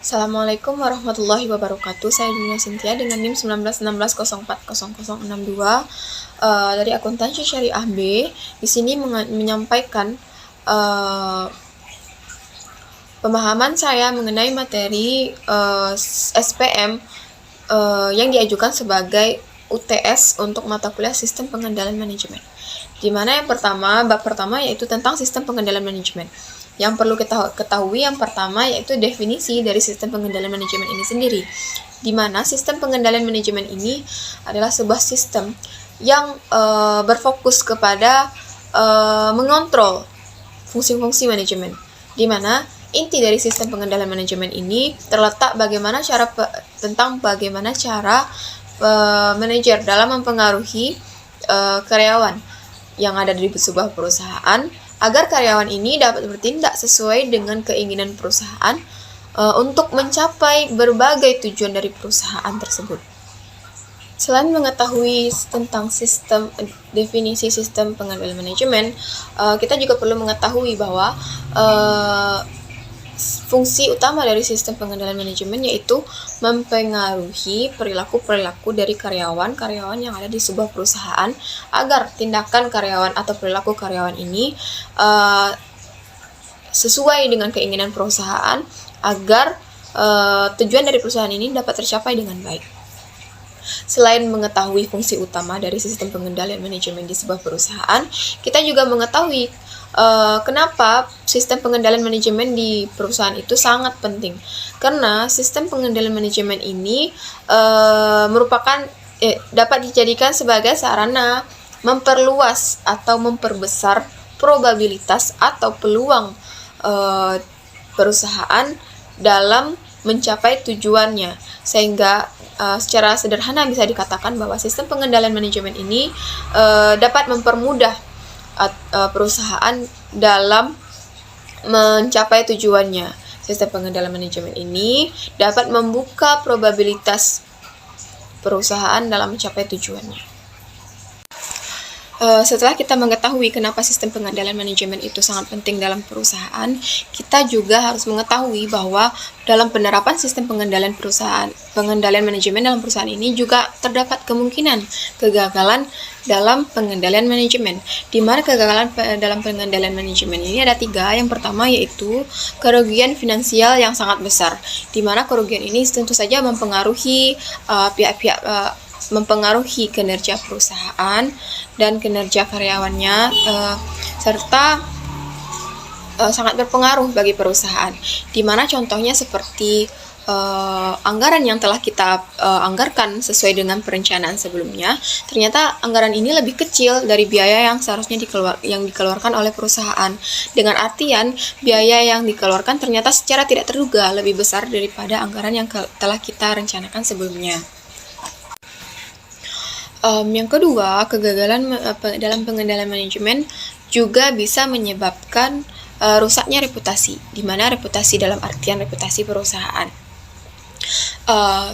Assalamualaikum warahmatullahi wabarakatuh. Saya Dunia Cynthia dengan NIM 1916040062 dari Akuntansi Syariah B. Di sini menyampaikan pemahaman saya mengenai materi SPM yang diajukan sebagai UTS untuk mata kuliah Sistem Pengendalian Manajemen. Di mana bab pertama yaitu tentang Sistem Pengendalian Manajemen. Yang perlu kita ketahui yang pertama yaitu definisi dari sistem pengendalian manajemen ini sendiri. Di mana sistem pengendalian manajemen ini adalah sebuah sistem yang berfokus kepada mengontrol fungsi-fungsi manajemen. Di mana inti dari sistem pengendalian manajemen ini terletak tentang bagaimana cara manajer dalam mempengaruhi karyawan yang ada di sebuah perusahaan agar karyawan ini dapat bertindak sesuai dengan keinginan perusahaan untuk mencapai berbagai tujuan dari perusahaan tersebut. Selain mengetahui tentang definisi sistem pengendalian manajemen, kita juga perlu mengetahui bahwa fungsi utama dari sistem pengendalian manajemen yaitu mempengaruhi perilaku-perilaku dari karyawan yang ada di sebuah perusahaan agar tindakan karyawan atau perilaku karyawan ini sesuai dengan keinginan perusahaan agar tujuan dari perusahaan ini dapat tercapai dengan baik. Selain mengetahui fungsi utama dari sistem pengendalian manajemen di sebuah perusahaan, kita juga mengetahui kenapa sistem pengendalian manajemen di perusahaan itu sangat penting. Karena sistem pengendalian manajemen ini dapat dijadikan sebagai sarana memperluas atau memperbesar probabilitas atau peluang perusahaan dalam mencapai tujuannya, sehingga secara sederhana bisa dikatakan bahwa sistem pengendalian manajemen ini dapat mempermudah perusahaan dalam mencapai tujuannya. Sistem pengendalian manajemen ini dapat membuka probabilitas perusahaan dalam mencapai tujuannya. Setelah kita mengetahui kenapa sistem pengendalian manajemen itu sangat penting dalam perusahaan, kita juga harus mengetahui bahwa dalam penerapan sistem pengendalian manajemen dalam perusahaan ini juga terdapat kemungkinan kegagalan dalam pengendalian manajemen. Di mana kegagalan dalam pengendalian manajemen ini ada 3. Yang pertama yaitu kerugian finansial yang sangat besar, di mana kerugian ini tentu saja mempengaruhi mempengaruhi kinerja perusahaan dan kinerja karyawannya, serta sangat berpengaruh bagi perusahaan. Di mana contohnya seperti anggaran yang telah kita anggarkan sesuai dengan perencanaan sebelumnya, ternyata anggaran ini lebih kecil dari biaya yang seharusnya dikeluarkan oleh perusahaan. Dengan artian biaya yang dikeluarkan ternyata secara tidak terduga lebih besar daripada anggaran yang telah kita rencanakan sebelumnya. Yang kedua, kegagalan dalam pengendalian manajemen juga bisa menyebabkan rusaknya reputasi, di mana reputasi dalam artian reputasi perusahaan.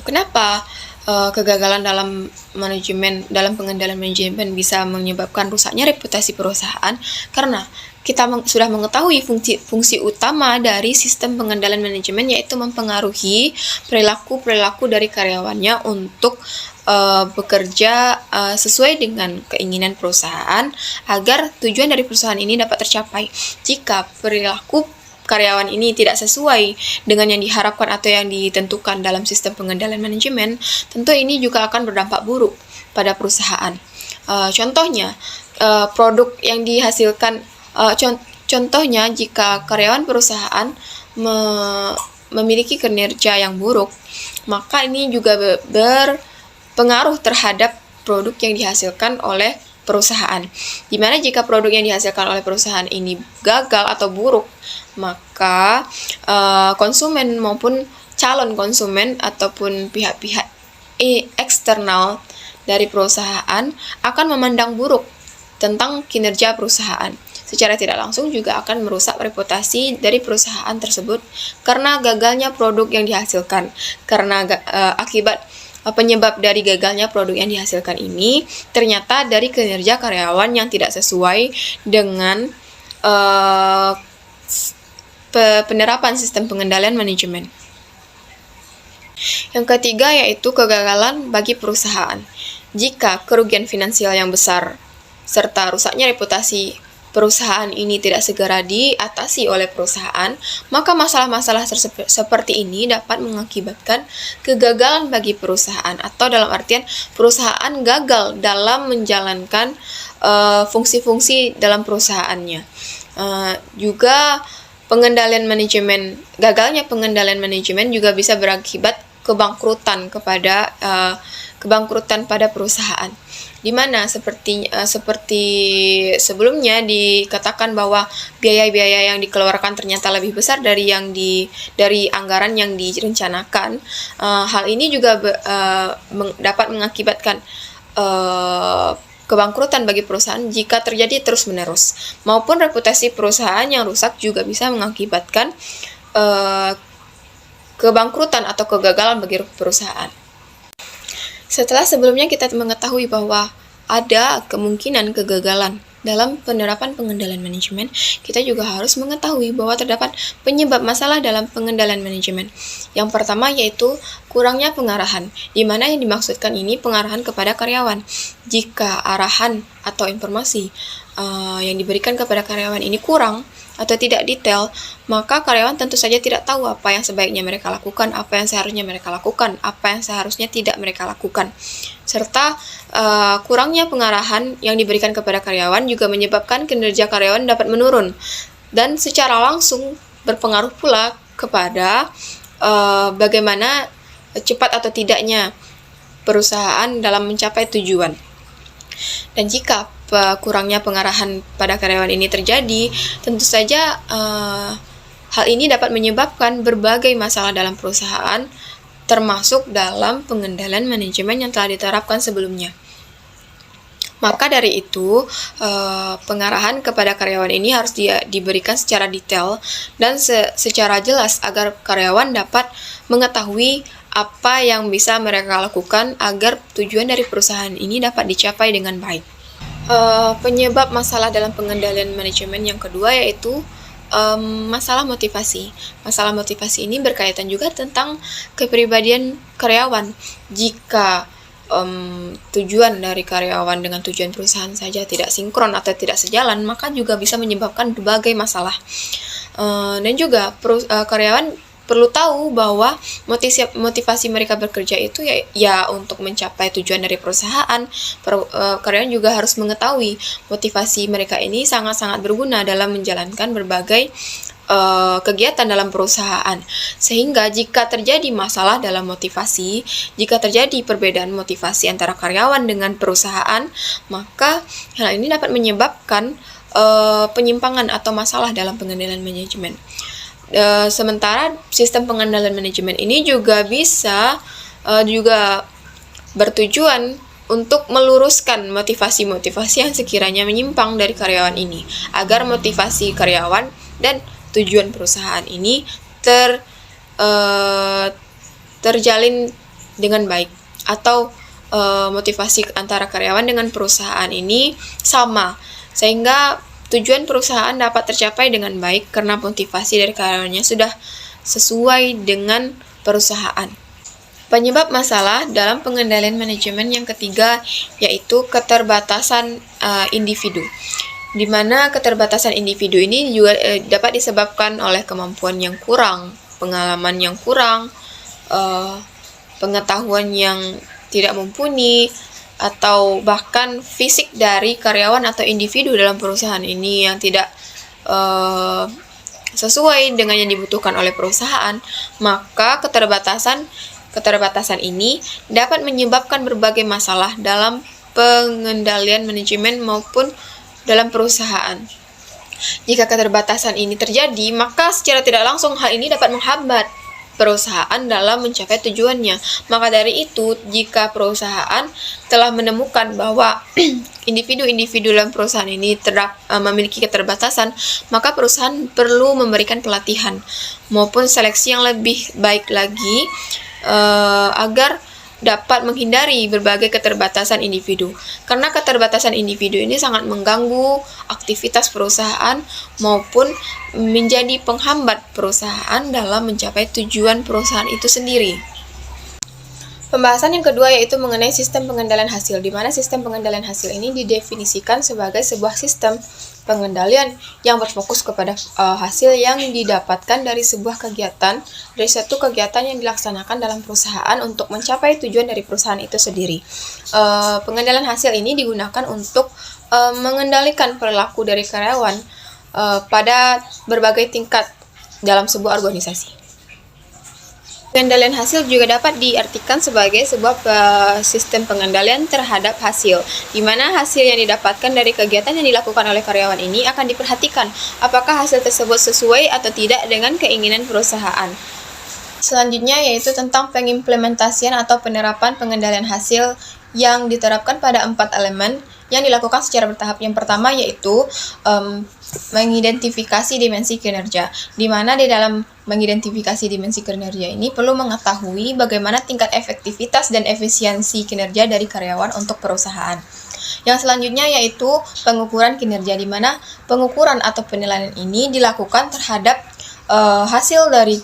Kenapa kegagalan dalam pengendalian manajemen bisa menyebabkan rusaknya reputasi perusahaan? Karena kita sudah mengetahui fungsi utama dari sistem pengendalian manajemen yaitu mempengaruhi perilaku dari karyawannya untuk bekerja sesuai dengan keinginan perusahaan agar tujuan dari perusahaan ini dapat tercapai. Jika perilaku karyawan ini tidak sesuai dengan yang diharapkan atau yang ditentukan dalam sistem pengendalian manajemen, tentu ini juga akan berdampak buruk pada perusahaan. Contohnya, produk yang dihasilkan, contohnya jika karyawan perusahaan memiliki kinerja yang buruk, maka ini juga berpengaruh terhadap produk yang dihasilkan oleh perusahaan. Dimana jika produk yang dihasilkan oleh perusahaan ini gagal atau buruk, maka konsumen maupun calon konsumen ataupun pihak-pihak eksternal dari perusahaan akan memandang buruk tentang kinerja perusahaan. Secara tidak langsung juga akan merusak reputasi dari perusahaan tersebut karena gagalnya produk yang dihasilkan. Karena penyebab dari gagalnya produk yang dihasilkan ini ternyata dari kinerja karyawan yang tidak sesuai dengan penerapan sistem pengendalian manajemen. Yang ketiga yaitu kegagalan bagi perusahaan. Jika kerugian finansial yang besar serta rusaknya reputasi perusahaan ini tidak segera diatasi oleh perusahaan, maka masalah-masalah seperti ini dapat mengakibatkan kegagalan bagi perusahaan, atau dalam artian perusahaan gagal dalam menjalankan fungsi-fungsi dalam perusahaannya. Juga gagalnya pengendalian manajemen juga bisa berakibat kebangkrutan pada perusahaan, di mana seperti sebelumnya dikatakan bahwa biaya-biaya yang dikeluarkan ternyata lebih besar dari anggaran yang direncanakan. Hal ini juga dapat mengakibatkan kebangkrutan bagi perusahaan jika terjadi terus-menerus, maupun reputasi perusahaan yang rusak juga bisa mengakibatkan kebangkrutan atau kegagalan bagi perusahaan. Setelah sebelumnya kita mengetahui bahwa ada kemungkinan kegagalan dalam penerapan pengendalian manajemen, kita juga harus mengetahui bahwa terdapat penyebab masalah dalam pengendalian manajemen. Yang pertama yaitu kurangnya pengarahan, di mana yang dimaksudkan ini pengarahan kepada karyawan. Jika arahan atau informasi yang diberikan kepada karyawan ini kurang atau tidak detail, maka karyawan tentu saja tidak tahu apa yang sebaiknya mereka lakukan, apa yang seharusnya mereka lakukan, apa yang seharusnya tidak mereka lakukan. Serta kurangnya pengarahan yang diberikan kepada karyawan juga menyebabkan kinerja karyawan dapat menurun, dan secara langsung berpengaruh pula kepada bagaimana cepat atau tidaknya perusahaan dalam mencapai tujuan. Dan jika kurangnya pengarahan pada karyawan ini terjadi, tentu saja hal ini dapat menyebabkan berbagai masalah dalam perusahaan, termasuk dalam pengendalian manajemen yang telah diterapkan sebelumnya. Maka dari itu, pengarahan kepada karyawan ini harus diberikan secara detail dan secara jelas agar karyawan dapat mengetahui apa yang bisa mereka lakukan agar tujuan dari perusahaan ini dapat dicapai dengan baik. Penyebab masalah dalam pengendalian manajemen yang kedua yaitu masalah motivasi. Masalah motivasi ini berkaitan juga tentang kepribadian karyawan. Jika tujuan dari karyawan dengan tujuan perusahaan saja tidak sinkron atau tidak sejalan, maka juga bisa menyebabkan berbagai masalah. Dan juga karyawan perlu tahu bahwa motivasi mereka bekerja itu ya untuk mencapai tujuan dari perusahaan. Karyawan juga harus mengetahui motivasi mereka ini sangat-sangat berguna dalam menjalankan berbagai kegiatan dalam perusahaan. Sehingga jika terjadi masalah dalam motivasi, jika terjadi perbedaan motivasi antara karyawan dengan perusahaan, maka hal ini dapat menyebabkan penyimpangan atau masalah dalam pengendalian manajemen. Sementara sistem pengendalian manajemen ini juga bisa juga bertujuan untuk meluruskan motivasi-motivasi yang sekiranya menyimpang dari karyawan ini, agar motivasi karyawan dan tujuan perusahaan ini terjalin dengan baik, atau motivasi antara karyawan dengan perusahaan ini sama, sehingga tujuan perusahaan dapat tercapai dengan baik karena motivasi dari karyawannya sudah sesuai dengan perusahaan. Penyebab masalah dalam pengendalian manajemen yang ketiga yaitu keterbatasan individu, di mana keterbatasan individu ini juga dapat disebabkan oleh kemampuan yang kurang, pengalaman yang kurang, pengetahuan yang tidak mumpuni, atau bahkan fisik dari karyawan atau individu dalam perusahaan ini yang tidak sesuai dengan yang dibutuhkan oleh perusahaan. Maka keterbatasan ini dapat menyebabkan berbagai masalah dalam pengendalian manajemen maupun dalam perusahaan. Jika keterbatasan ini terjadi, maka secara tidak langsung hal ini dapat menghambat perusahaan dalam mencapai tujuannya. Maka dari itu, jika perusahaan telah menemukan bahwa individu-individu dalam perusahaan ini memiliki keterbatasan, maka perusahaan perlu memberikan pelatihan maupun seleksi yang lebih baik lagi agar dapat menghindari berbagai keterbatasan individu. Karena keterbatasan individu ini sangat mengganggu aktivitas perusahaan maupun menjadi penghambat perusahaan dalam mencapai tujuan perusahaan itu sendiri. Pembahasan yang kedua yaitu mengenai sistem pengendalian hasil, di mana sistem pengendalian hasil ini didefinisikan sebagai sebuah sistem pengendalian yang berfokus kepada hasil yang didapatkan dari sebuah kegiatan, dari suatu kegiatan yang dilaksanakan dalam perusahaan untuk mencapai tujuan dari perusahaan itu sendiri. Pengendalian hasil ini digunakan untuk mengendalikan perilaku dari karyawan pada berbagai tingkat dalam sebuah organisasi. Pengendalian hasil juga dapat diartikan sebagai sebuah sistem pengendalian terhadap hasil, di mana hasil yang didapatkan dari kegiatan yang dilakukan oleh karyawan ini akan diperhatikan apakah hasil tersebut sesuai atau tidak dengan keinginan perusahaan. Selanjutnya yaitu tentang pengimplementasian atau penerapan pengendalian hasil yang diterapkan pada 4 elemen yang dilakukan secara bertahap. Yang pertama yaitu mengidentifikasi dimensi kinerja, di mana di dalam mengidentifikasi dimensi kinerja ini perlu mengetahui bagaimana tingkat efektivitas dan efisiensi kinerja dari karyawan untuk perusahaan. Yang selanjutnya yaitu pengukuran kinerja, di mana pengukuran atau penilaian ini dilakukan terhadap hasil dari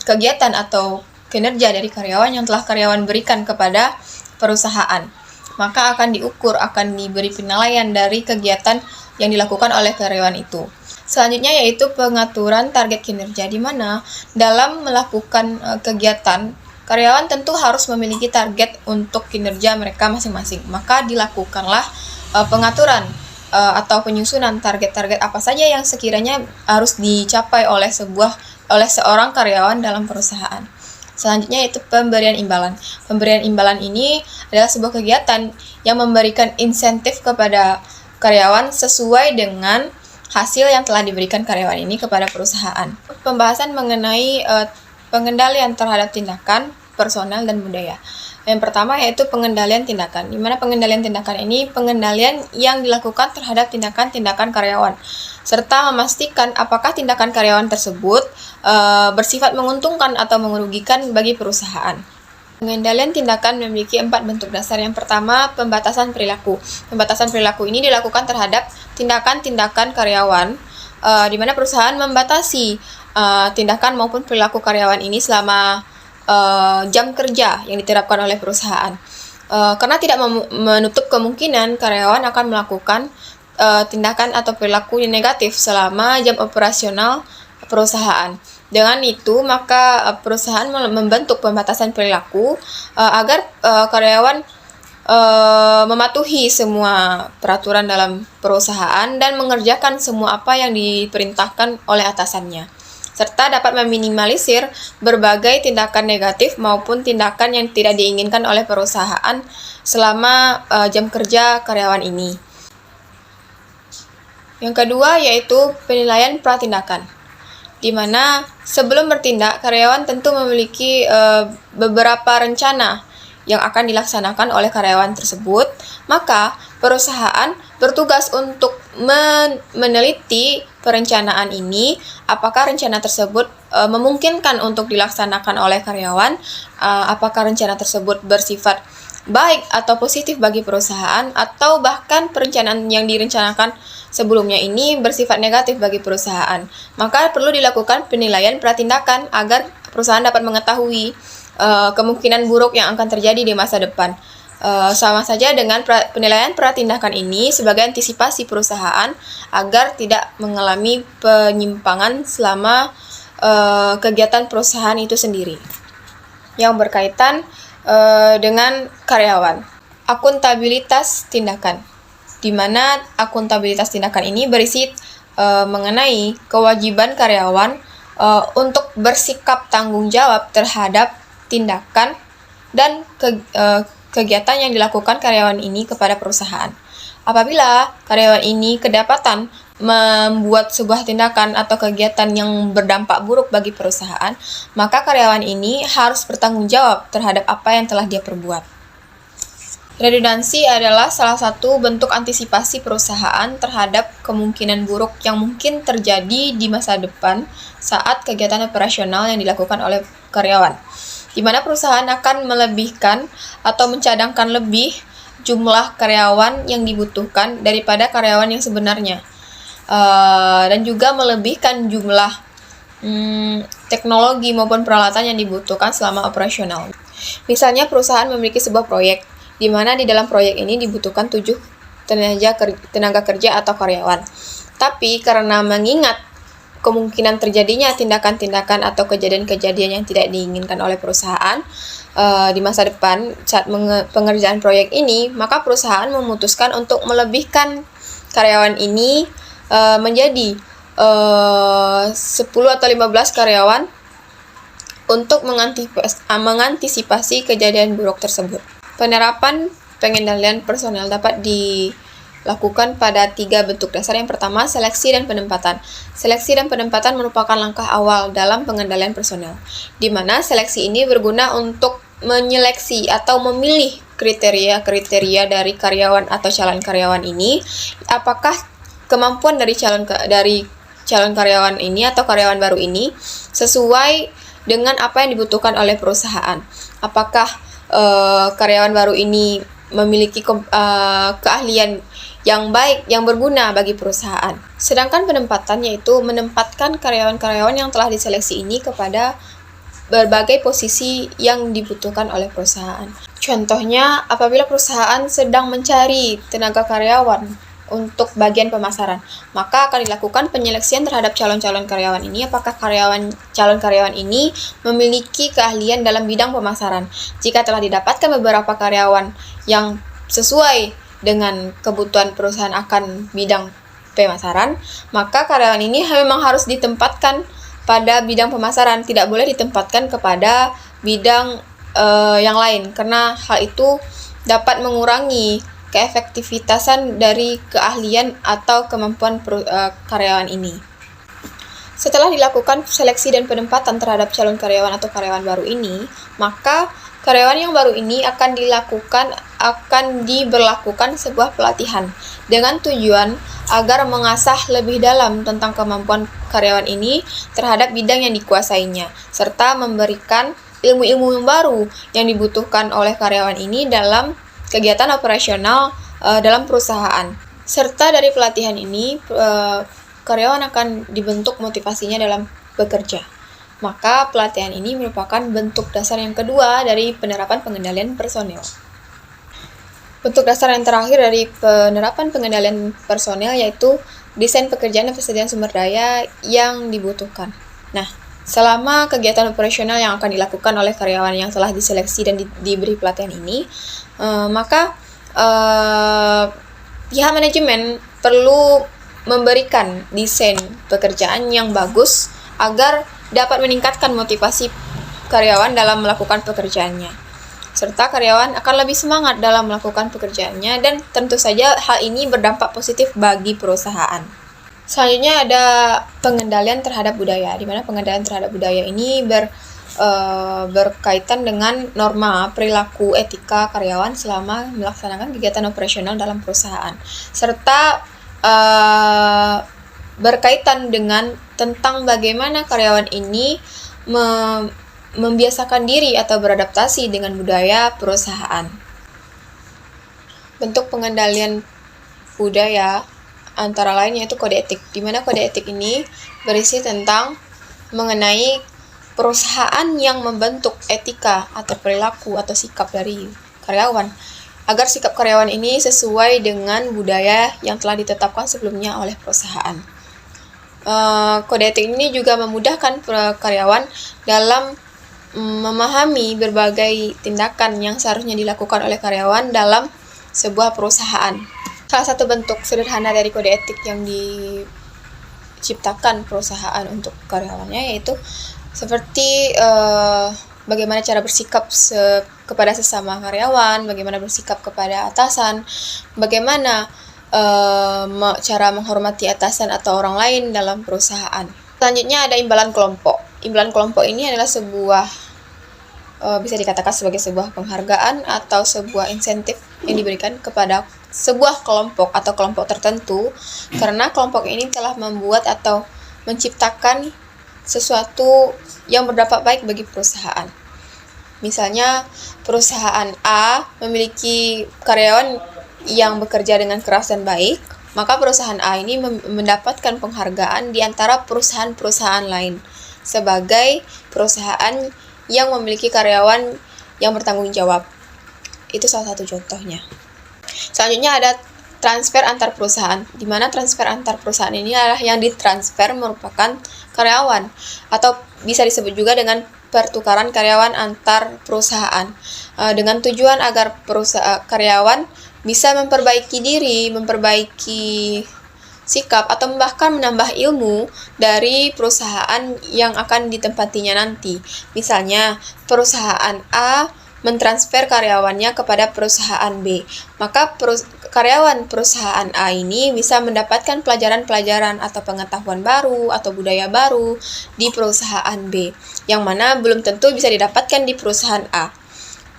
kegiatan atau kinerja dari karyawan yang telah karyawan berikan kepada perusahaan. Maka akan diukur, akan diberi penilaian dari kegiatan yang dilakukan oleh karyawan itu. Selanjutnya yaitu pengaturan target kinerja, di mana dalam melakukan kegiatan, karyawan tentu harus memiliki target untuk kinerja mereka masing-masing. Maka dilakukanlah pengaturan atau penyusunan target-target apa saja yang sekiranya harus dicapai oleh seorang karyawan dalam perusahaan. Selanjutnya yaitu pemberian imbalan. Pemberian imbalan ini adalah sebuah kegiatan yang memberikan insentif kepada karyawan sesuai dengan hasil yang telah diberikan karyawan ini kepada perusahaan. Pembahasan mengenai pengendalian terhadap tindakan, personal, dan budaya. Yang pertama yaitu pengendalian tindakan, di mana pengendalian tindakan ini pengendalian yang dilakukan terhadap tindakan-tindakan karyawan, serta memastikan apakah tindakan karyawan tersebut bersifat menguntungkan atau merugikan bagi perusahaan. Pengendalian tindakan memiliki 4 bentuk dasar. Yang pertama, pembatasan perilaku. Pembatasan perilaku ini dilakukan terhadap tindakan-tindakan karyawan, di mana perusahaan membatasi tindakan maupun perilaku karyawan ini selama jam kerja yang diterapkan oleh perusahaan. Karena tidak menutup kemungkinan karyawan akan melakukan tindakan atau perilaku yang negatif selama jam operasional perusahaan. Dengan itu, maka perusahaan membentuk pembatasan perilaku agar karyawan mematuhi semua peraturan dalam perusahaan dan mengerjakan semua apa yang diperintahkan oleh atasannya, serta dapat meminimalisir berbagai tindakan negatif maupun tindakan yang tidak diinginkan oleh perusahaan selama jam kerja karyawan ini. Yang kedua yaitu penilaian pratindakan, di mana sebelum bertindak, karyawan tentu memiliki beberapa rencana yang akan dilaksanakan oleh karyawan tersebut. Maka perusahaan bertugas untuk meneliti perencanaan ini, apakah rencana tersebut memungkinkan untuk dilaksanakan oleh karyawan, apakah rencana tersebut bersifat baik atau positif bagi perusahaan, atau bahkan perencanaan yang direncanakan sebelumnya ini bersifat negatif bagi perusahaan. Maka perlu dilakukan penilaian pratindakan agar perusahaan dapat mengetahui kemungkinan buruk yang akan terjadi di masa depan. Sama saja dengan penilaian pratindakan ini sebagai antisipasi perusahaan agar tidak mengalami penyimpangan selama kegiatan perusahaan itu sendiri. Yang berkaitan dengan karyawan, akuntabilitas tindakan, di mana akuntabilitas tindakan ini berisi mengenai kewajiban karyawan untuk bersikap tanggung jawab terhadap tindakan dan kegiatan yang dilakukan karyawan ini kepada perusahaan. Apabila karyawan ini kedapatan membuat sebuah tindakan atau kegiatan yang berdampak buruk bagi perusahaan, maka karyawan ini harus bertanggung jawab terhadap apa yang telah dia perbuat. Redundansi adalah salah satu bentuk antisipasi perusahaan terhadap kemungkinan buruk yang mungkin terjadi di masa depan saat kegiatan operasional yang dilakukan oleh karyawan, di mana perusahaan akan melebihkan atau mencadangkan lebih jumlah karyawan yang dibutuhkan daripada karyawan yang sebenarnya, dan juga melebihkan jumlah teknologi maupun peralatan yang dibutuhkan selama operasional. Misalnya perusahaan memiliki sebuah proyek, di mana di dalam proyek ini dibutuhkan 7 tenaga kerja atau karyawan. Tapi karena mengingat kemungkinan terjadinya tindakan-tindakan atau kejadian-kejadian yang tidak diinginkan oleh perusahaan di masa depan saat pengerjaan proyek ini, maka perusahaan memutuskan untuk melebihkan karyawan ini menjadi 10 atau 15 karyawan untuk mengantisipasi kejadian buruk tersebut. Penerapan pengendalian personel dapat dilakukan pada 3 bentuk dasar. Yang pertama, seleksi dan penempatan. Seleksi dan penempatan merupakan langkah awal dalam pengendalian personel, di mana seleksi ini berguna untuk menyeleksi atau memilih kriteria-kriteria dari karyawan atau calon karyawan ini, apakah kemampuan dari calon karyawan ini atau karyawan baru ini sesuai dengan apa yang dibutuhkan oleh perusahaan. Apakah karyawan baru ini memiliki keahlian yang baik, yang berguna bagi perusahaan. Sedangkan penempatan yaitu menempatkan karyawan-karyawan yang telah diseleksi ini kepada berbagai posisi yang dibutuhkan oleh perusahaan. Contohnya, apabila perusahaan sedang mencari tenaga karyawan untuk bagian pemasaran, maka akan dilakukan penyeleksian terhadap calon-calon karyawan ini, apakah calon karyawan ini memiliki keahlian dalam bidang pemasaran. Jika telah didapatkan beberapa karyawan yang sesuai dengan kebutuhan perusahaan akan bidang pemasaran, maka karyawan ini memang harus ditempatkan pada bidang pemasaran, tidak boleh ditempatkan kepada bidang yang lain, karena hal itu dapat mengurangi keefektivitasan dari keahlian atau kemampuan karyawan ini. Setelah dilakukan seleksi dan penempatan terhadap calon karyawan atau karyawan baru ini, maka karyawan yang baru ini akan diberlakukan sebuah pelatihan dengan tujuan agar mengasah lebih dalam tentang kemampuan karyawan ini terhadap bidang yang dikuasainya, serta memberikan ilmu-ilmu baru yang dibutuhkan oleh karyawan ini dalam kegiatan operasional dalam perusahaan. Serta dari pelatihan ini, karyawan akan dibentuk motivasinya dalam bekerja. Maka pelatihan ini merupakan bentuk dasar yang kedua dari penerapan pengendalian personel. Bentuk dasar yang terakhir dari penerapan pengendalian personel yaitu desain pekerjaan dan persediaan sumber daya yang dibutuhkan. Nah, selama kegiatan operasional yang akan dilakukan oleh karyawan yang telah diseleksi dan diberi pelatihan ini, maka pihak manajemen perlu memberikan desain pekerjaan yang bagus agar dapat meningkatkan motivasi karyawan dalam melakukan pekerjaannya, serta karyawan akan lebih semangat dalam melakukan pekerjaannya, dan tentu saja hal ini berdampak positif bagi perusahaan. Selanjutnya ada pengendalian terhadap budaya, di mana pengendalian terhadap budaya ini berkaitan dengan norma perilaku etika karyawan selama melaksanakan kegiatan operasional dalam perusahaan, serta berkaitan dengan tentang bagaimana karyawan ini membiasakan diri atau beradaptasi dengan budaya perusahaan. Bentuk pengendalian budaya antara lain yaitu kode etik, di mana kode etik ini berisi tentang mengenai perusahaan yang membentuk etika atau perilaku atau sikap dari karyawan, agar sikap karyawan ini sesuai dengan budaya yang telah ditetapkan sebelumnya oleh perusahaan. Kode etik ini juga memudahkan karyawan dalam memahami berbagai tindakan yang seharusnya dilakukan oleh karyawan dalam sebuah perusahaan. Salah satu bentuk sederhana dari kode etik yang diciptakan perusahaan untuk karyawannya yaitu seperti bagaimana cara bersikap kepada sesama karyawan, bagaimana bersikap kepada atasan, bagaimana cara menghormati atasan atau orang lain dalam perusahaan. Selanjutnya ada imbalan kelompok. Imbalan kelompok ini adalah sebuah bisa dikatakan sebagai sebuah penghargaan atau sebuah insentif yang diberikan kepada sebuah kelompok atau kelompok tertentu karena kelompok ini telah membuat atau menciptakan sesuatu yang berdampak baik bagi perusahaan. Misalnya perusahaan A memiliki karyawan yang bekerja dengan keras dan baik, maka perusahaan A ini mendapatkan penghargaan di antara perusahaan-perusahaan lain sebagai perusahaan yang memiliki karyawan yang bertanggung jawab. Itu salah satu contohnya. Selanjutnya ada transfer antar perusahaan, di mana transfer antar perusahaan ini adalah yang ditransfer merupakan karyawan, atau bisa disebut juga dengan pertukaran karyawan antar perusahaan, dengan tujuan agar karyawan bisa memperbaiki diri, memperbaiki sikap, atau bahkan menambah ilmu dari perusahaan yang akan ditempatinya nanti. Misalnya, perusahaan A mentransfer karyawannya kepada perusahaan B, maka karyawan perusahaan A ini bisa mendapatkan pelajaran-pelajaran atau pengetahuan baru atau budaya baru di perusahaan B, yang mana belum tentu bisa didapatkan di perusahaan A.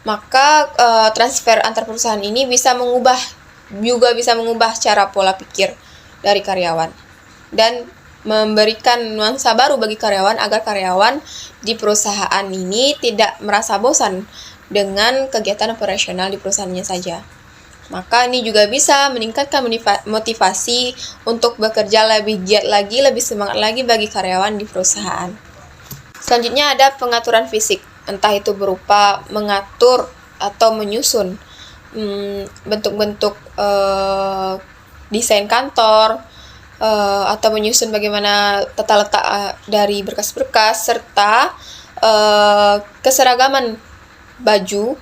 Maka transfer antar perusahaan ini bisa mengubah cara pola pikir dari karyawan dan memberikan nuansa baru bagi karyawan agar karyawan di perusahaan ini tidak merasa bosan dengan kegiatan operasional di perusahaannya saja. Maka ini juga bisa meningkatkan motivasi untuk bekerja lebih giat lagi, lebih semangat lagi bagi karyawan di perusahaan. Selanjutnya ada pengaturan fisik, entah itu berupa mengatur atau menyusun bentuk-bentuk desain kantor, atau menyusun bagaimana tata letak dari berkas-berkas, serta keseragaman baju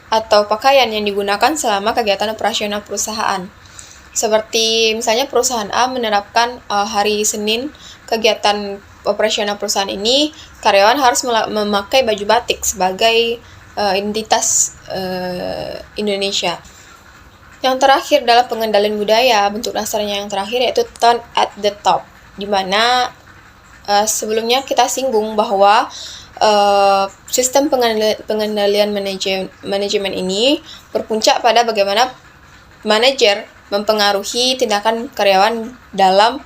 atau pakaian yang digunakan selama kegiatan operasional perusahaan. Seperti misalnya perusahaan A menerapkan hari Senin kegiatan operasional perusahaan ini, karyawan harus memakai baju batik sebagai identitas Indonesia. Yang terakhir adalah pengendalian budaya. Bentuk dasarnya yang terakhir yaitu tone at the top, di mana sebelumnya kita singgung bahwa sistem pengendalian manajemen ini berpuncak pada bagaimana manajer mempengaruhi tindakan karyawan dalam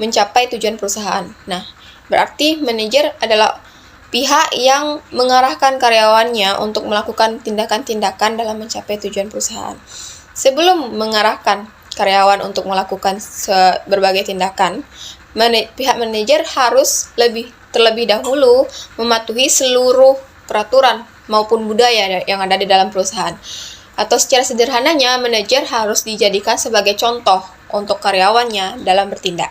mencapai tujuan perusahaan. Nah, berarti manajer adalah pihak yang mengarahkan karyawannya untuk melakukan tindakan-tindakan dalam mencapai tujuan perusahaan. Sebelum mengarahkan karyawan untuk melakukan berbagai tindakan, pihak manajer harus terlebih dahulu mematuhi seluruh peraturan maupun budaya yang ada di dalam perusahaan. Atau secara sederhananya, manajer harus dijadikan sebagai contoh untuk karyawannya dalam bertindak.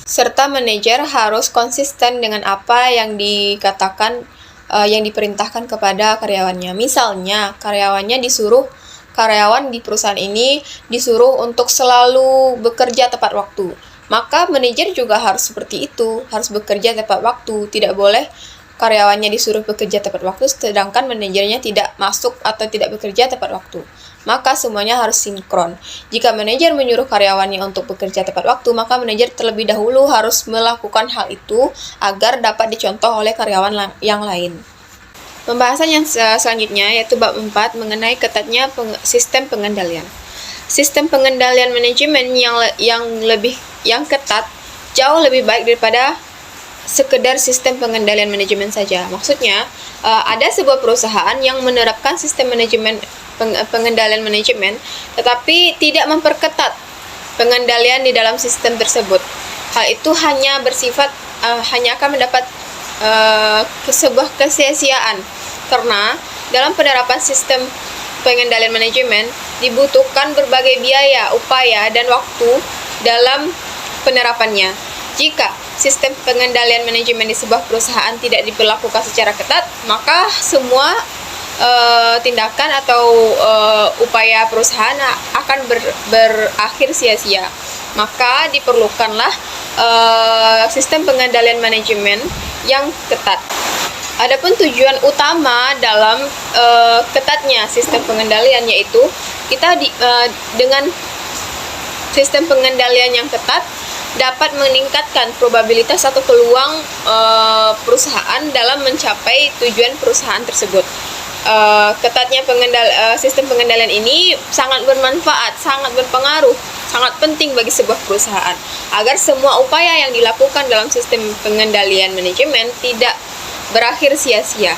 Serta manajer harus konsisten dengan apa yang dikatakan, yang diperintahkan kepada karyawannya. Misalnya, karyawan di perusahaan ini disuruh untuk selalu bekerja tepat waktu. Maka manajer juga harus seperti itu, harus bekerja tepat waktu. Tidak boleh karyawannya disuruh bekerja tepat waktu, sedangkan manajernya tidak masuk atau tidak bekerja tepat waktu. Maka semuanya harus sinkron. Jika manajer menyuruh karyawannya untuk bekerja tepat waktu, maka manajer terlebih dahulu harus melakukan hal itu agar dapat dicontoh oleh karyawan yang lain. Pembahasan yang selanjutnya yaitu bab 4 mengenai ketatnya sistem pengendalian. Sistem pengendalian manajemen yang ketat jauh lebih baik daripada sekedar sistem pengendalian manajemen saja. Maksudnya, ada sebuah perusahaan yang menerapkan sistem pengendalian manajemen, tetapi tidak memperketat pengendalian di dalam sistem tersebut. Hal itu hanya akan mendapat sebuah kesia-siaan, karena dalam penerapan sistem pengendalian manajemen dibutuhkan berbagai biaya, upaya, dan waktu dalam penerapannya. Jika sistem pengendalian manajemen di sebuah perusahaan tidak diberlakukan secara ketat, maka semua tindakan atau upaya perusahaan akan berakhir sia-sia. Maka diperlukanlah sistem pengendalian manajemen yang ketat. Adapun tujuan utama dalam ketatnya sistem pengendalian yaitu dengan sistem pengendalian yang ketat dapat meningkatkan probabilitas atau peluang perusahaan dalam mencapai tujuan perusahaan tersebut. Ketatnya sistem pengendalian ini sangat bermanfaat, sangat berpengaruh, sangat penting bagi sebuah perusahaan agar semua upaya yang dilakukan dalam sistem pengendalian manajemen tidak berakhir sia-sia.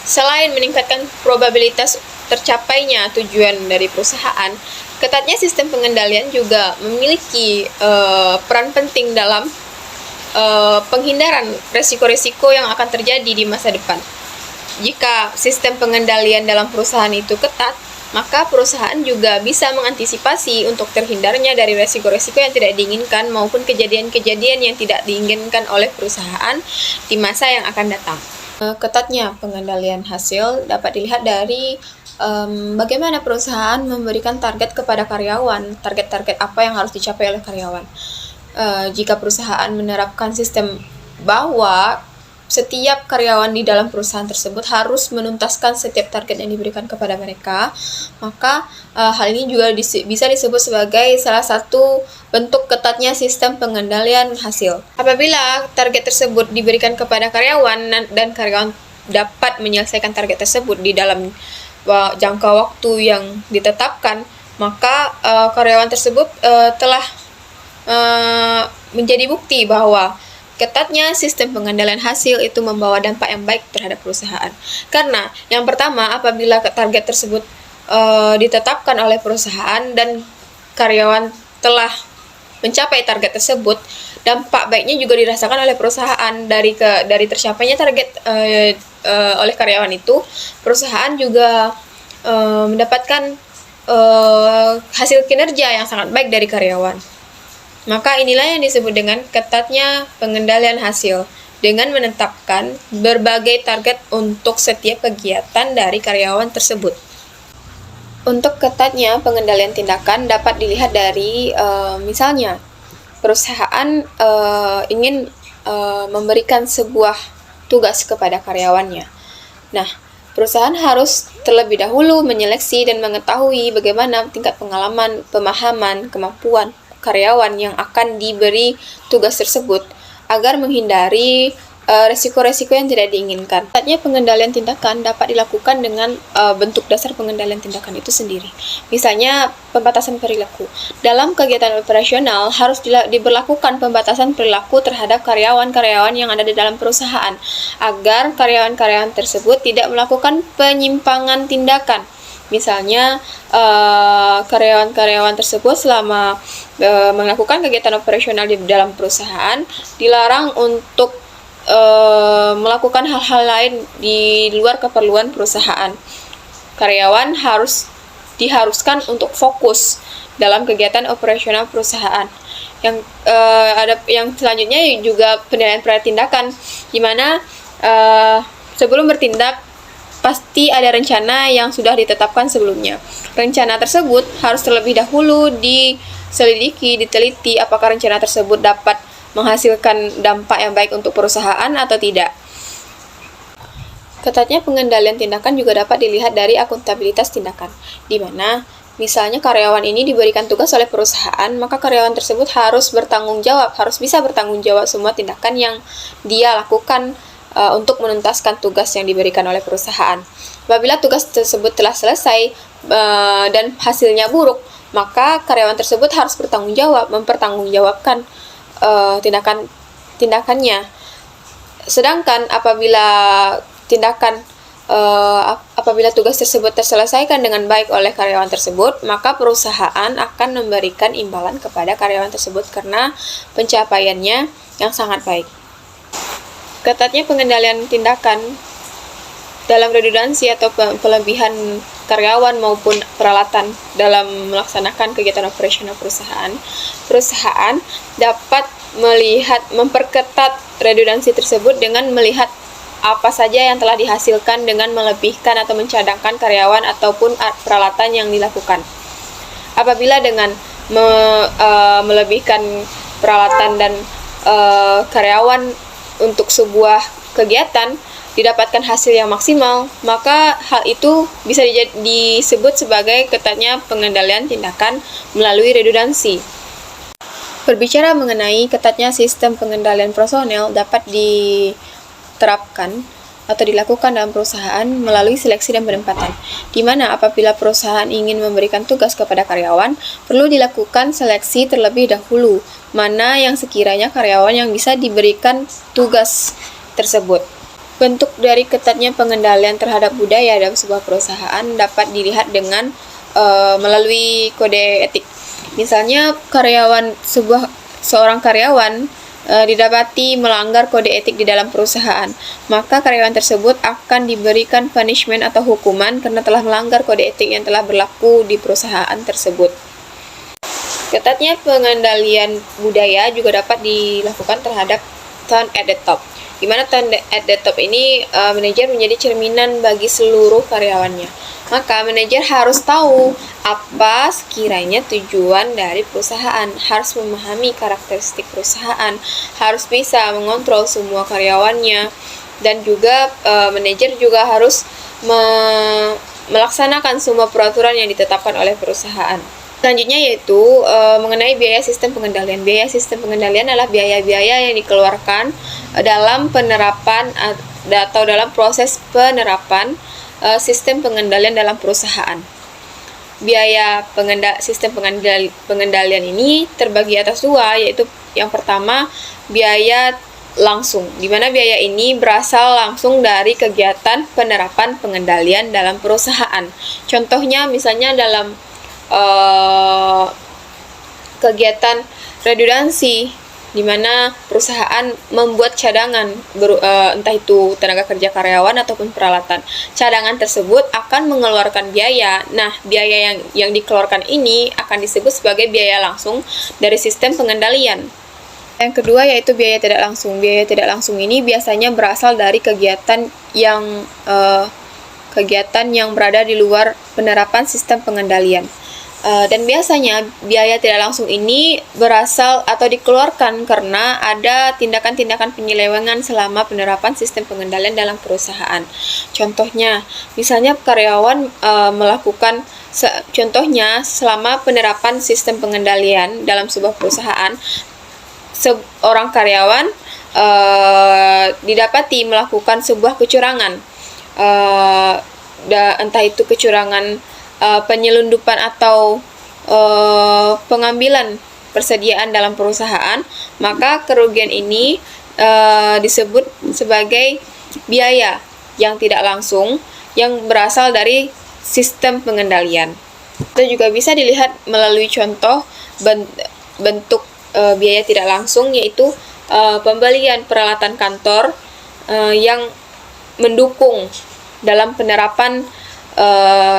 Selain meningkatkan probabilitas tercapainya tujuan dari perusahaan, ketatnya sistem pengendalian juga memiliki peran penting dalam penghindaran resiko-resiko yang akan terjadi di masa depan. jika sistem pengendalian dalam perusahaan itu ketat, maka perusahaan juga bisa mengantisipasi untuk terhindarnya dari resiko-resiko yang tidak diinginkan maupun kejadian-kejadian yang tidak diinginkan oleh perusahaan di masa yang akan datang. Ketatnya pengendalian hasil dapat dilihat dari bagaimana perusahaan memberikan target kepada karyawan, target-target apa yang harus dicapai oleh karyawan. Jika perusahaan menerapkan sistem bahwa setiap karyawan di dalam perusahaan tersebut harus menuntaskan setiap target yang diberikan kepada mereka, maka hal ini juga bisa disebut sebagai salah satu bentuk ketatnya sistem pengendalian hasil. Apabila target tersebut diberikan kepada karyawan dan karyawan dapat menyelesaikan target tersebut di dalam jangka waktu yang ditetapkan, maka karyawan tersebut telah menjadi bukti bahwa ketatnya sistem pengendalian hasil itu membawa dampak yang baik terhadap perusahaan. Karena yang pertama, apabila target tersebut ditetapkan oleh perusahaan dan karyawan telah mencapai target tersebut, dampak baiknya juga dirasakan oleh perusahaan. Dari tercapainya target oleh karyawan itu, perusahaan juga mendapatkan hasil kinerja yang sangat baik dari karyawan. Maka inilah yang disebut dengan ketatnya pengendalian hasil, dengan menetapkan berbagai target untuk setiap kegiatan dari karyawan tersebut. Untuk ketatnya pengendalian tindakan dapat dilihat dari misalnya perusahaan ingin memberikan sebuah tugas kepada karyawannya. Nah, perusahaan harus terlebih dahulu menyeleksi dan mengetahui bagaimana tingkat pengalaman, pemahaman, kemampuan karyawan yang akan diberi tugas tersebut agar menghindari resiko-resiko yang tidak diinginkan. Ketatnya pengendalian tindakan dapat dilakukan dengan bentuk dasar pengendalian tindakan itu sendiri. Misalnya pembatasan perilaku. Dalam kegiatan operasional harus diberlakukan pembatasan perilaku terhadap karyawan-karyawan yang ada di dalam perusahaan agar karyawan-karyawan tersebut tidak melakukan penyimpangan tindakan. Misalnya karyawan-karyawan tersebut selama melakukan kegiatan operasional di dalam perusahaan dilarang untuk melakukan hal-hal lain di luar keperluan perusahaan. Karyawan diharuskan untuk fokus dalam kegiatan operasional perusahaan. Yang selanjutnya juga penilaian tindakan, di mana sebelum bertindak pasti ada rencana yang sudah ditetapkan sebelumnya. Rencana tersebut harus terlebih dahulu diselidiki, diteliti apakah rencana tersebut dapat menghasilkan dampak yang baik untuk perusahaan atau tidak. Ketatnya pengendalian tindakan juga dapat dilihat dari akuntabilitas tindakan, di mana misalnya karyawan ini diberikan tugas oleh perusahaan, maka karyawan tersebut harus bisa bertanggung jawab semua tindakan yang dia lakukan untuk menuntaskan tugas yang diberikan oleh perusahaan. Apabila tugas tersebut telah selesai dan hasilnya buruk, maka karyawan tersebut harus mempertanggungjawabkan tindakannya. Sedangkan apabila tugas tersebut terselesaikan dengan baik oleh karyawan tersebut, maka perusahaan akan memberikan imbalan kepada karyawan tersebut karena pencapaiannya yang sangat baik. Ketatnya pengendalian tindakan dalam redundansi atau pelebihan karyawan maupun peralatan dalam melaksanakan kegiatan operasional perusahaan dapat memperketat redundansi tersebut dengan melihat apa saja yang telah dihasilkan dengan melebihkan atau mencadangkan karyawan ataupun peralatan yang dilakukan. Apabila dengan melebihkan peralatan dan karyawan untuk sebuah kegiatan didapatkan hasil yang maksimal, maka hal itu bisa disebut sebagai ketatnya pengendalian tindakan melalui redundansi. Berbicara mengenai ketatnya sistem pengendalian personel dapat diterapkan atau dilakukan dalam perusahaan melalui seleksi dan penempatan, di mana apabila perusahaan ingin memberikan tugas kepada karyawan, perlu dilakukan seleksi terlebih dahulu, mana yang sekiranya karyawan yang bisa diberikan tugas tersebut. Bentuk dari ketatnya pengendalian terhadap budaya dalam sebuah perusahaan dapat dilihat dengan melalui kode etik. Misalnya seorang karyawan didapati melanggar kode etik di dalam perusahaan, maka karyawan tersebut akan diberikan punishment atau hukuman karena telah melanggar kode etik yang telah berlaku di perusahaan tersebut. Ketatnya pengendalian budaya juga dapat dilakukan terhadap tone at the top, di mana tone at the top ini manajer menjadi cerminan bagi seluruh karyawannya. Maka manajer harus tahu apa sekiranya tujuan dari perusahaan, harus memahami karakteristik perusahaan, harus bisa mengontrol semua karyawannya, dan juga manajer juga harus melaksanakan semua peraturan yang ditetapkan oleh perusahaan. Selanjutnya yaitu mengenai biaya sistem pengendalian. Biaya sistem pengendalian adalah biaya-biaya yang dikeluarkan dalam penerapan atau dalam proses penerapan sistem pengendalian dalam perusahaan. Biaya sistem pengendalian ini terbagi atas dua, yaitu yang pertama biaya langsung, di mana biaya ini berasal langsung dari kegiatan penerapan pengendalian dalam perusahaan. Contohnya misalnya dalam kegiatan redundansi, di mana perusahaan membuat cadangan entah itu tenaga kerja karyawan ataupun peralatan. Cadangan tersebut akan mengeluarkan biaya. Nah, biaya yang dikeluarkan ini akan disebut sebagai biaya langsung dari sistem pengendalian. Yang kedua yaitu biaya tidak langsung. Biaya tidak langsung ini biasanya berasal dari kegiatan yang berada di luar penerapan sistem pengendalian. Dan biasanya biaya tidak langsung ini berasal atau dikeluarkan karena ada tindakan-tindakan penyelewengan selama penerapan sistem pengendalian dalam perusahaan. Contohnya, misalnya karyawan contohnya selama penerapan sistem pengendalian dalam sebuah perusahaan, seorang karyawan didapati melakukan sebuah kecurangan, entah itu kecurangan penyelundupan atau pengambilan persediaan dalam perusahaan, maka kerugian ini disebut sebagai biaya yang tidak langsung yang berasal dari sistem pengendalian. Itu juga bisa dilihat melalui contoh bentuk biaya tidak langsung, yaitu pembelian peralatan kantor yang mendukung dalam penerapan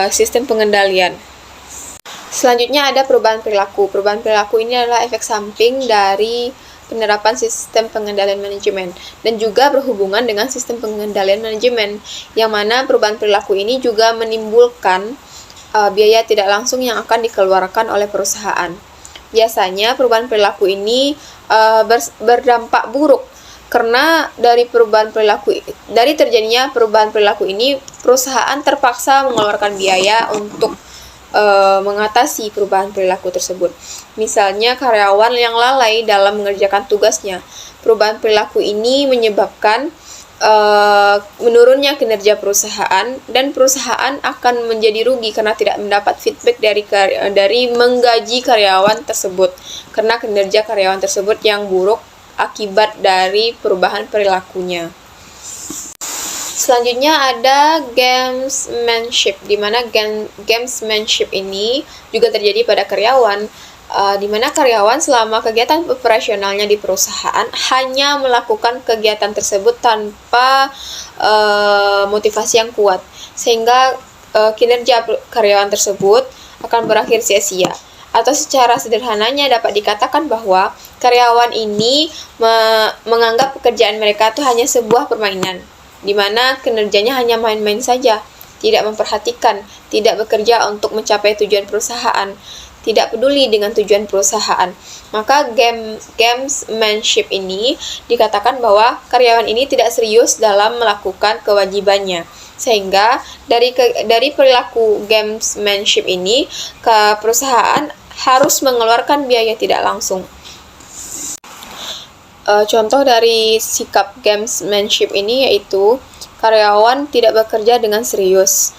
sistem pengendalian. Selanjutnya ada perubahan perilaku. Perubahan perilaku ini adalah efek samping dari penerapan sistem pengendalian manajemen dan juga berhubungan dengan sistem pengendalian manajemen, yang mana perubahan perilaku ini juga menimbulkan biaya tidak langsung yang akan dikeluarkan oleh perusahaan. Biasanya perubahan perilaku ini berdampak buruk karena dari terjadinya perubahan perilaku ini, perusahaan terpaksa mengeluarkan biaya untuk mengatasi perubahan perilaku tersebut. Misalnya karyawan yang lalai dalam mengerjakan tugasnya. Perubahan perilaku ini menyebabkan menurunnya kinerja perusahaan, dan perusahaan akan menjadi rugi karena tidak mendapat feedback dari menggaji karyawan tersebut karena kinerja karyawan tersebut yang buruk akibat dari perubahan perilakunya. Selanjutnya ada gamesmanship, di mana gamesmanship ini juga terjadi pada karyawan, di mana karyawan selama kegiatan operasionalnya di perusahaan hanya melakukan kegiatan tersebut tanpa motivasi yang kuat, sehingga kinerja karyawan tersebut akan berakhir sia-sia. Atau secara sederhananya dapat dikatakan bahwa karyawan ini menganggap pekerjaan mereka itu hanya sebuah permainan, di mana kinerjanya hanya main-main saja, tidak memperhatikan, tidak bekerja untuk mencapai tujuan perusahaan, tidak peduli dengan tujuan perusahaan. Maka gamesmanship ini dikatakan bahwa karyawan ini tidak serius dalam melakukan kewajibannya. Sehingga dari perilaku gamesmanship ini, perusahaan harus mengeluarkan biaya tidak langsung. Contoh dari sikap gamesmanship ini yaitu karyawan tidak bekerja dengan serius,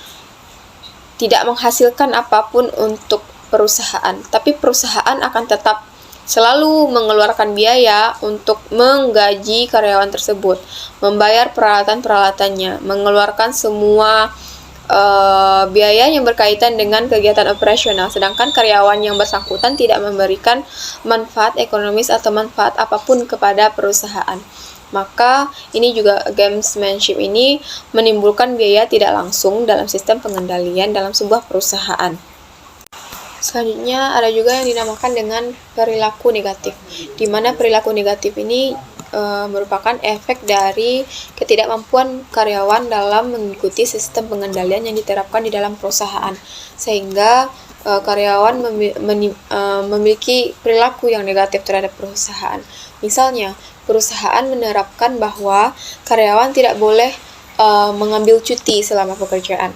tidak menghasilkan apapun untuk perusahaan, tapi perusahaan akan tetap selalu mengeluarkan biaya untuk menggaji karyawan tersebut, membayar peralatan-peralatannya, mengeluarkan semua biaya yang berkaitan dengan kegiatan operasional, sedangkan karyawan yang bersangkutan tidak memberikan manfaat ekonomis atau manfaat apapun kepada perusahaan. Maka ini juga gamesmanship ini menimbulkan biaya tidak langsung dalam sistem pengendalian dalam sebuah perusahaan. Selanjutnya ada juga yang dinamakan dengan perilaku negatif, di mana perilaku negatif ini merupakan efek dari ketidakmampuan karyawan dalam mengikuti sistem pengendalian yang diterapkan di dalam perusahaan, sehingga karyawan memiliki perilaku yang negatif terhadap perusahaan. Misalnya, perusahaan menerapkan bahwa karyawan tidak boleh mengambil cuti selama pekerjaan.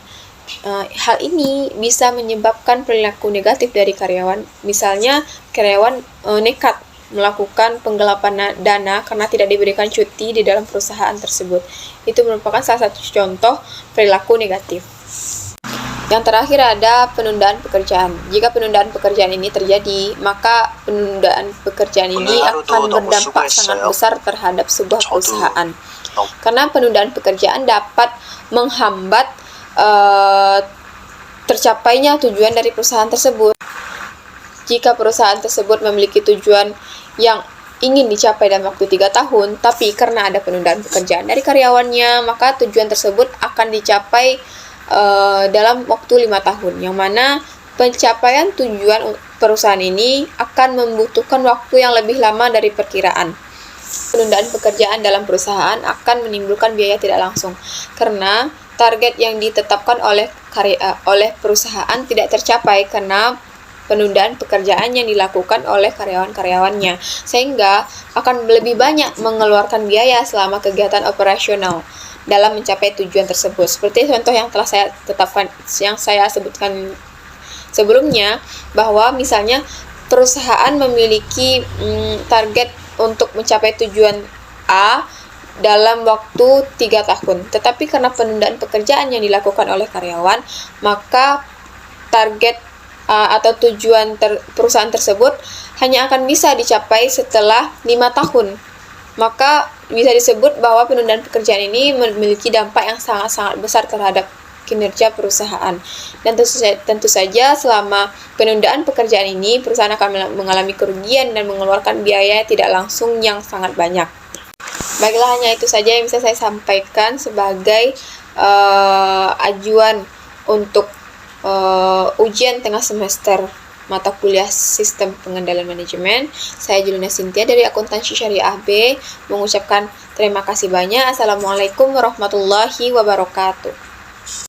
Hal ini bisa menyebabkan perilaku negatif dari karyawan. Misalnya, karyawan nekat melakukan penggelapan dana karena tidak diberikan cuti di dalam perusahaan tersebut. Itu merupakan salah satu contoh perilaku negatif. Yang terakhir ada penundaan pekerjaan. Jika penundaan pekerjaan ini terjadi, maka penundaan pekerjaan ini akan berdampak sangat besar terhadap sebuah perusahaan. Karena penundaan pekerjaan dapat menghambat tercapainya tujuan dari perusahaan tersebut. Jika perusahaan tersebut memiliki tujuan yang ingin dicapai dalam waktu 3 tahun, tapi karena ada penundaan pekerjaan dari karyawannya, maka tujuan tersebut akan dicapai dalam waktu 5 tahun, yang mana pencapaian tujuan perusahaan ini akan membutuhkan waktu yang lebih lama dari perkiraan. Penundaan pekerjaan dalam perusahaan akan menimbulkan biaya tidak langsung, karena target yang ditetapkan oleh perusahaan tidak tercapai karena penundaan pekerjaan yang dilakukan oleh karyawan-karyawannya, sehingga akan lebih banyak mengeluarkan biaya selama kegiatan operasional dalam mencapai tujuan tersebut. Seperti contoh yang telah saya sebutkan sebelumnya, bahwa misalnya perusahaan memiliki target untuk mencapai tujuan A dalam waktu 3 tahun. Tetapi karena penundaan pekerjaan yang dilakukan oleh karyawan, maka target atau tujuan perusahaan tersebut hanya akan bisa dicapai setelah 5 tahun. Maka bisa disebut bahwa penundaan pekerjaan ini memiliki dampak yang sangat-sangat besar terhadap kinerja perusahaan. Dan tentu saja selama penundaan pekerjaan ini, perusahaan akan mengalami kerugian dan mengeluarkan biaya tidak langsung yang sangat banyak. Baiklah, hanya itu saja yang bisa saya sampaikan sebagai ajuan untuk ujian tengah semester mata kuliah Sistem Pengendalian Manajemen. Saya Julina Cynthia dari Akuntansi Syariah B mengucapkan terima kasih banyak. Assalamualaikum warahmatullahi wabarakatuh.